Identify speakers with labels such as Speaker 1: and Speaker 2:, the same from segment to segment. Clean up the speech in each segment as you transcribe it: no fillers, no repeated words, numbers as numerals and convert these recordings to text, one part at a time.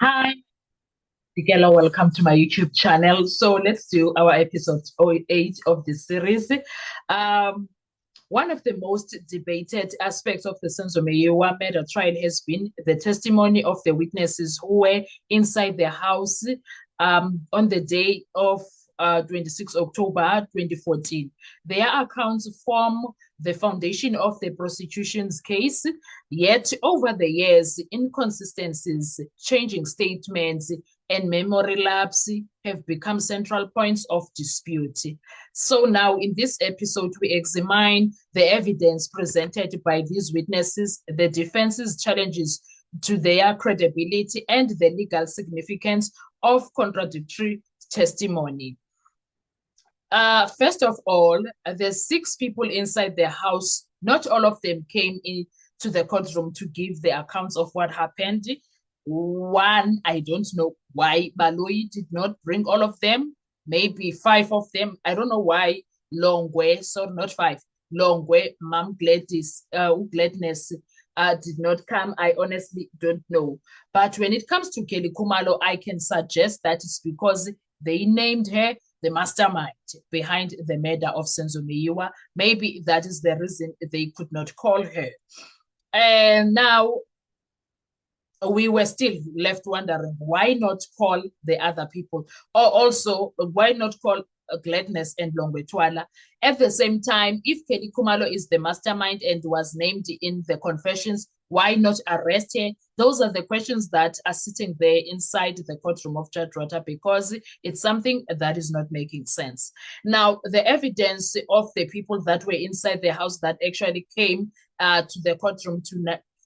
Speaker 1: Hi, Dikela, welcome to my YouTube channel. So let's do our episode 8 of this series. Um, One of the most debated aspects of the Senzo Meyiwa murder trial has been the testimony of the witnesses who were inside the house on the day of 26 October 2014. Their accounts form the foundation of the prosecution's case, yet over the years, inconsistencies, changing statements, and memory lapse have become central points of dispute. So now in this episode, we examine the evidence presented by these witnesses, the defense's challenges to their credibility, and the legal significance of contradictory testimony. First of all, there's six people inside the house. Not all of them came into the courtroom to give the accounts of what happened. One, I don't know why Baloyi did not bring all of them. Maybe five of them. I don't know why Longwe, so not five. Longwe, Mom Gladys, Gladness did not come. I honestly don't know. But when it comes to Kelly Kumalo, I can suggest that it's because they named her the mastermind behind the murder of Senzo Meyiwa. Maybe that is the reason they could not call her. And now we were still left wondering why not call the other people, or also why not call Gladness and Longwetwala at the same time. If Kelly Kumalo is the mastermind and was named in the confessions, why not arrest her? Those are the questions that are sitting there inside the courtroom of Judge Rota, because it's something that is not making sense. Now, the evidence of the people that were inside the house that actually came to the courtroom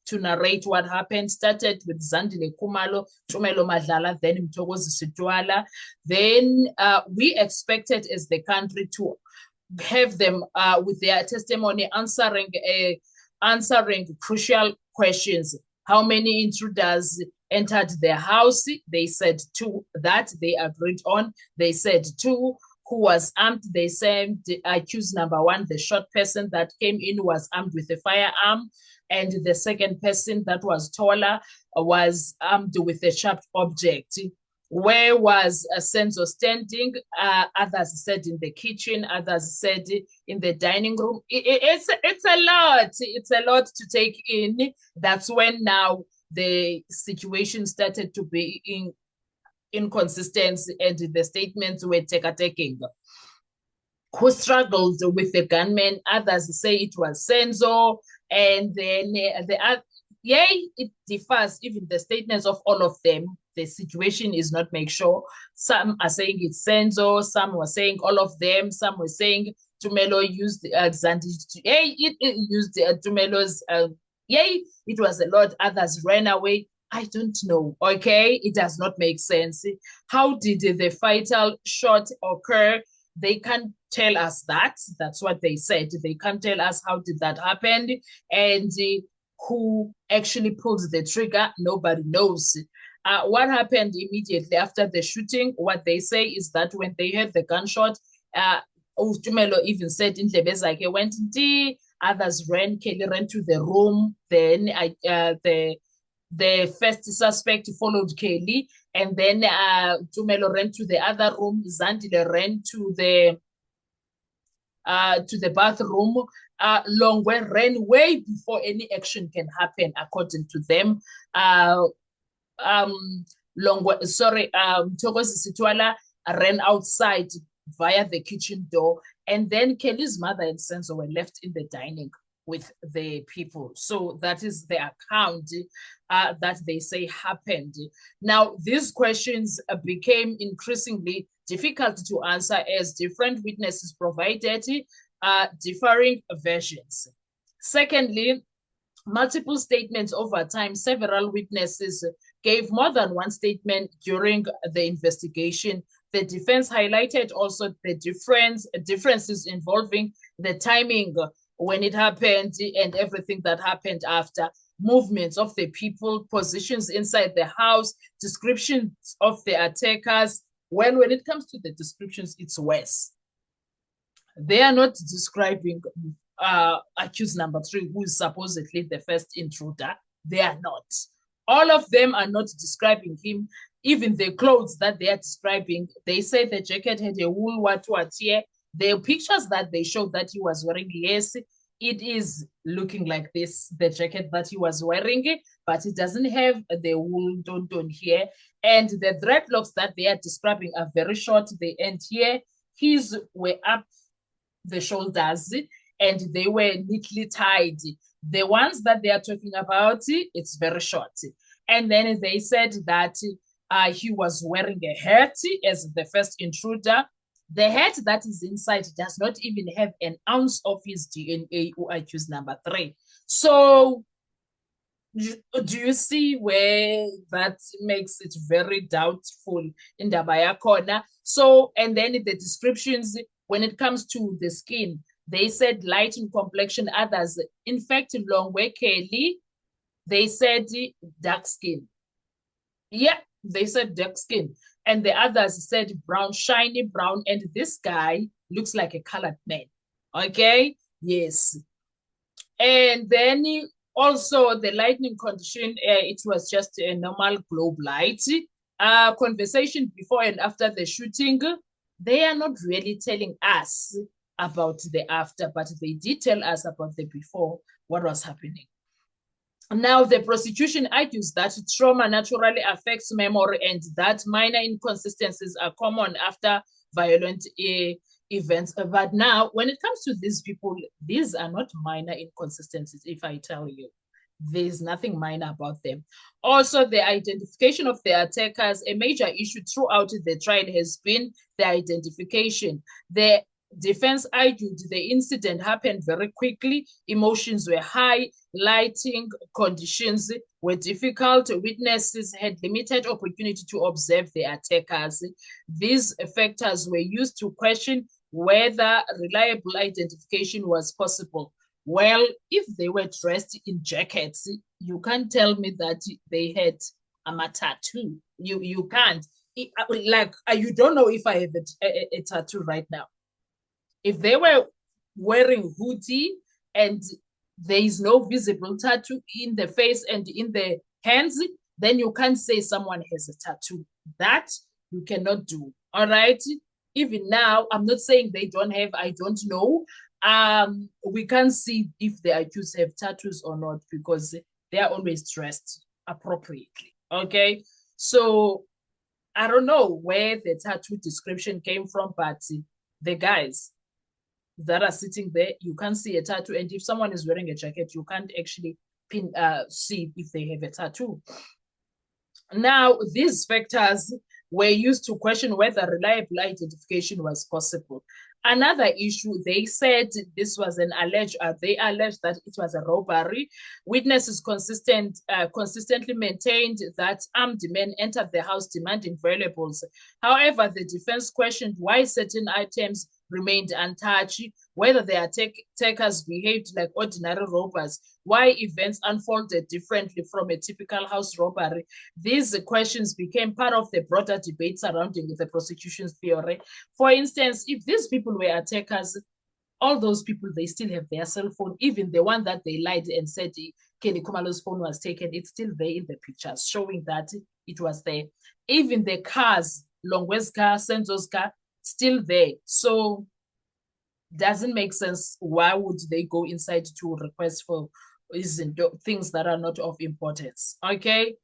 Speaker 1: to narrate what happened started with Zandile Kumalo, Tumelo Madlala, then Mtokozi Sitwala. Then we expected as the country to have them with their testimony answering crucial questions. How many intruders entered their house? They said two. That they agreed on. They said two. Who was armed? They said accused number one, the short person that came in, was armed with a firearm, and the second person that was taller was armed with a sharp object. Where was Senzo standing? Others said in the kitchen, others said in the dining room. It's a lot. It's a lot to take in. That's when now the situation started to be inconsistency, and the statements were taking. Who struggled with the gunman? Others say it was Senzo, and then it differs. Even the statements of all of them, the situation is not make sure. Some are saying it's Senzo, some were saying all of them, some were saying Tumelo used Xanti. It used Tumelo's. It was a lot. Others ran away. I don't know. Okay, it does not make sense. How did the fatal shot occur? They can't tell us that. That's what they said. They can't tell us how did that happen, and who actually pulled the trigger. Nobody knows. What happened immediately after the shooting? What they say is that when they heard the gunshot, Tumelo even said in Lebezake went others ran. Kelly ran to the room. Then the first suspect followed Kelly, and then Tumelo ran to the other room. Zandile ran to the bathroom. Longwe ran way before any action can happen, according to them. Longwe, sorry, Togosi Sitwala ran outside via the kitchen door, and then Kelly's mother and Senzo were left in the dining with the people. So that is the account that they say happened. Now, these questions became increasingly difficult to answer as different witnesses provided differing versions. Secondly, multiple statements over time. Several witnesses gave more than one statement during the investigation. The defense highlighted also the differences involving the timing when it happened and everything that happened after, movements of the people, positions inside the house, descriptions of the attackers. Well, when it comes to the descriptions, it's worse. They are not describing accused number three, who is supposedly the first intruder. They are not. All of them are not describing him. Even the clothes that they are describing, they say the jacket had a wool what here. The pictures that they showed that he was wearing, yes, it is looking like this, the jacket that he was wearing, but it doesn't have the wool don here. And the dreadlocks that they are describing are very short. They end here. His were up the shoulders and they were neatly tied. The ones that they are talking about, it's very short. And then they said that he was wearing a hat as the first intruder. The hat that is inside does not even have an ounce of his DNA or accused number 3. So do you see where that makes it very doubtful in Dabaya corner? So, and then the descriptions, when it comes to the skin, they said light in complexion, others, in fact, long way Kelly, they said dark skin. Yeah, they said dark skin. And the others said brown, shiny brown. And this guy looks like a colored man. Okay? Yes. And then also the lightning condition, it was just a normal globe light. Conversation before and after the shooting, they are not really telling us about the after, but they did tell us about the before, what was happening. Now, the prosecution argues that trauma naturally affects memory and that minor inconsistencies are common after violent events. But now, when it comes to these people, these are not minor inconsistencies, if I tell you. There's nothing minor about them. Also, the identification of the attackers, a major issue throughout the trial has been the identification. The defense argued the incident happened very quickly, emotions were high, lighting conditions were difficult, witnesses had limited opportunity to observe the attackers. These factors were used to question whether reliable identification was possible. Well, if they were dressed in jackets, you can't tell me that they had a tattoo. You can't. Like, you don't know if I have a tattoo right now. If they were wearing hoodie and there is no visible tattoo in the face and in the hands, then you can't say someone has a tattoo. That you cannot do. All right. Even now, I'm not saying they don't have, I don't know. We can't see if the accused have tattoos or not because they are always dressed appropriately. Okay. So I don't know where the tattoo description came from, but the guys that are sitting there, you can't see a tattoo. And if someone is wearing a jacket, you can't actually see if they have a tattoo. Now, these factors were used to question whether reliable identification was possible. Another issue, they said this was an they alleged that it was a robbery. Witnesses consistently maintained that armed men entered the house demanding valuables. However, the defense questioned why certain items remained untouched, whether the attackers behaved like ordinary robbers, why events unfolded differently from a typical house robbery. These questions became part of the broader debate surrounding the prosecution's theory. For instance, if these people were attackers, all those people, they still have their cell phone. Even the one that they lied and said Kenny Kumalo's phone was taken, it's still there in the pictures, showing that it was there. Even the cars, Longwest car, Senzo's car, still there. So doesn't make sense. Why would they go inside to request for things that are not of importance? Okay.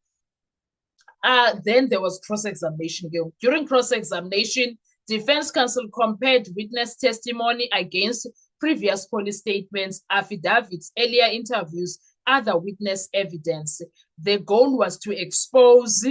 Speaker 1: Then there was cross-examination. During cross-examination, defense counsel compared witness testimony against previous police statements, affidavits, earlier interviews, other witness evidence. The goal was to expose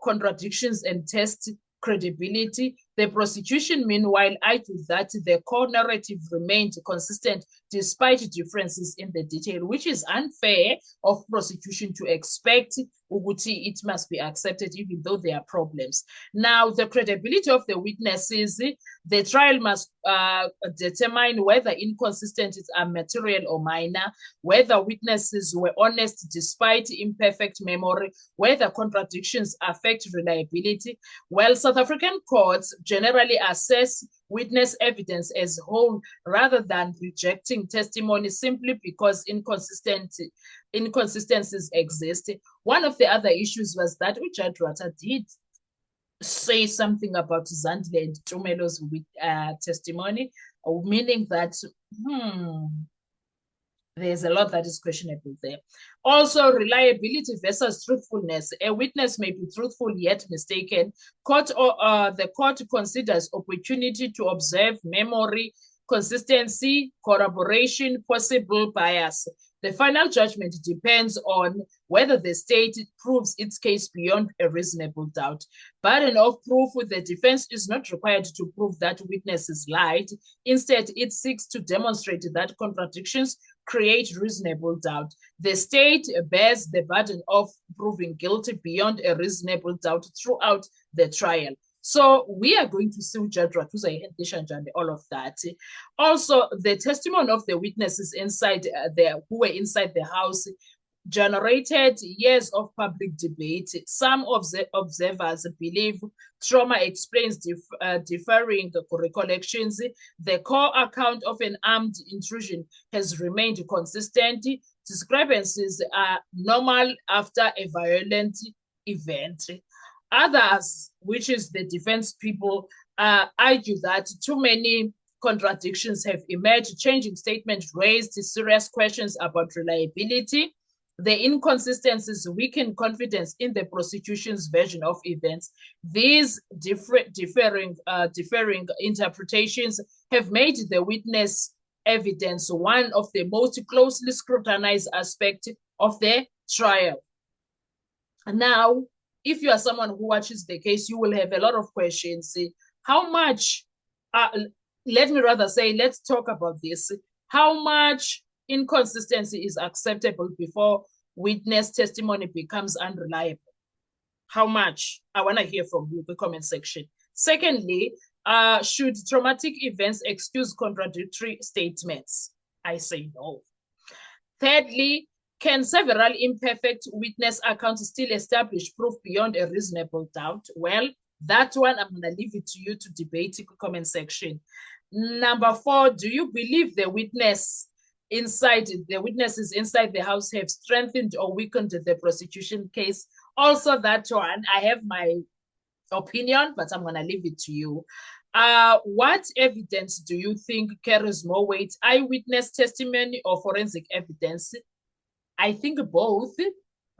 Speaker 1: contradictions and test credibility. The prosecution, meanwhile, argued that the core narrative remained consistent despite differences in the detail, which is unfair of prosecution to expect it must be accepted even though there are problems. Now, the credibility of the witnesses, the trial must determine whether inconsistencies are material or minor, whether witnesses were honest despite imperfect memory, whether contradictions affect reliability. Well, South African courts generally assess witness evidence as a whole rather than rejecting testimony simply because inconsistencies exist. One of the other issues was that Judge Rata did say something about Zandile and Tumelo's testimony, meaning that there's a lot that is questionable there. Also, reliability versus truthfulness. A witness may be truthful yet mistaken. The court considers opportunity to observe memory, consistency, corroboration, possible bias. The final judgment depends on whether the state proves its case beyond a reasonable doubt. Burden of proof with the defense is not required to prove that witnesses lied. Instead, it seeks to demonstrate that contradictions create reasonable doubt. The state bears the burden of proving guilty beyond a reasonable doubt throughout the trial. So we are going to see Judge Ratuza and all of that. Also, the testimony of the witnesses inside who were inside the house generated years of public debate. Some of the observers believe trauma explains differing recollections. The core account of an armed intrusion has remained consistent. Discrepancies are normal after a violent event. Others, which is the defense people, argue that too many contradictions have emerged. Changing statements raised serious questions about reliability. The inconsistencies weaken confidence in the prosecution's version of events. These differing interpretations have made the witness evidence one of the most closely scrutinized aspects of the trial. Now, if you are someone who watches the case, you will have a lot of questions. How much, let me rather say, let's talk about this. How much inconsistency is acceptable before witness testimony becomes unreliable? How much? I want to hear from you in the comment section. Secondly, should traumatic events excuse contradictory statements? I say no. Thirdly, can several imperfect witness accounts still establish proof beyond a reasonable doubt? Well, that one, I'm going to leave it to you to debate in the comment section. Number 4, do you believe the witnesses inside the house have strengthened or weakened the prosecution case? Also, that one, I have my opinion, but I'm going to leave it to you. What evidence do you think carries more weight, eyewitness testimony or forensic evidence? I think both,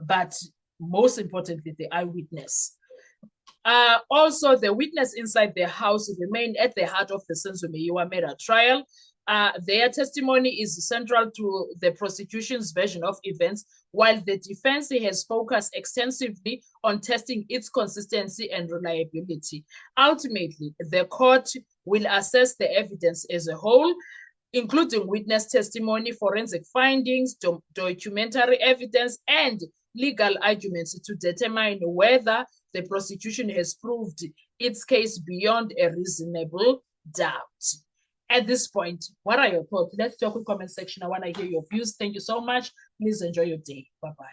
Speaker 1: but most importantly, the eyewitness. Also, the witness inside the house remained at the heart of the Senzo Meyiwa murder trial. Their testimony is central to the prosecution's version of events, while the defense has focused extensively on testing its consistency and reliability. Ultimately, the court will assess the evidence as a whole, including witness testimony, forensic findings, documentary evidence, and legal arguments to determine whether the prosecution has proved its case beyond a reasonable doubt. At this point, what are your thoughts? Let's talk in the comment section. I want to hear your views. Thank you so much. Please enjoy your day. Bye-bye.